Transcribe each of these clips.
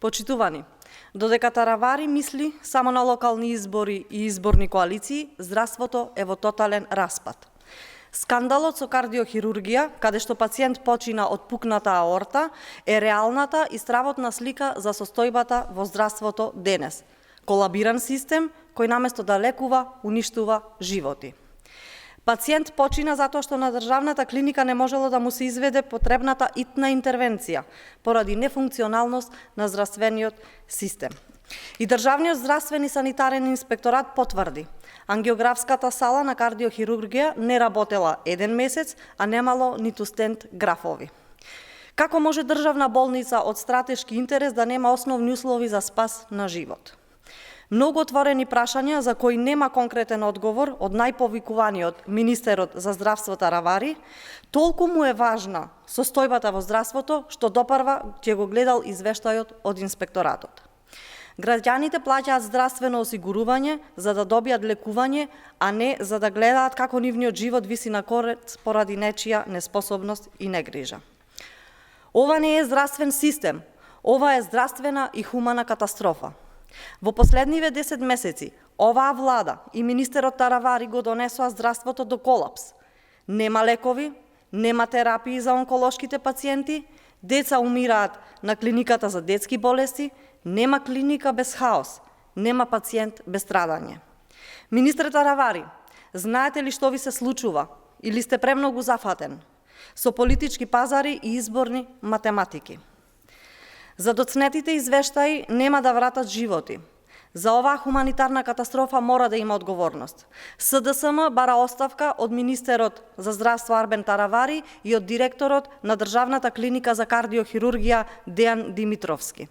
Почитувани, додека Таравари мисли само на локални избори и изборни коалиции, здравството е во тотален распад. Скандалот со кардиохирургија, каде што пациент почина од пукната аорта, е реалната и стравотна слика за состојбата во здравството денес. Колабиран систем кој наместо да лекува, уништува животи. Пациент почина затоа што на државната клиника не можело да му се изведе потребната итна интервенција поради нефункционалност на здравствениот систем. И Државниот здравствен и санитарен инспекторат потврди, ангиографската сала на кардиохирургија не работела 1 месец, а немало ниту стент графови. Како може државна болница од стратешки интерес да нема основни услови за спас на живот? Многу отворени прашања за кои нема конкретен одговор од најповикуваниот министерот за здравство Таравари, толку му е важна состојбата во здравството, што допрва ќе го гледал извештајот од инспекторатот. Граѓаните плаќаат здравствено осигурување за да добијат лекување, а не за да гледаат како нивниот живот виси на корец поради нечија неспособност и негрижа. Ова не е здравствен систем, ова е здравствена и хумана катастрофа. Во последниве 10 месеци, оваа влада и министерот Таравари го донесоа здравството до колапс. Нема лекови, нема терапии за онколошките пациенти, деца умираат на клиниката за детски болести, нема клиника без хаос, нема пациент без страдање. Министер Таравари, знаете ли што ви се случува или сте премногу зафатен со политички пазари и изборни математики? За доцнетите извештаи нема да вратат животи. За оваа хуманитарна катастрофа мора да има одговорност. СДСМ бара оставка од министерот за здравство Арбен Таравари и од директорот на Државната клиника за кардиохирургија Дејан Димитровски.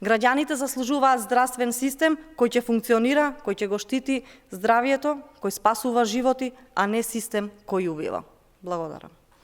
Граѓаните заслужуваат здравствен систем кој ќе функционира, кој ќе го штити здравието, кој спасува животи, а не систем кој убива. Благодарам.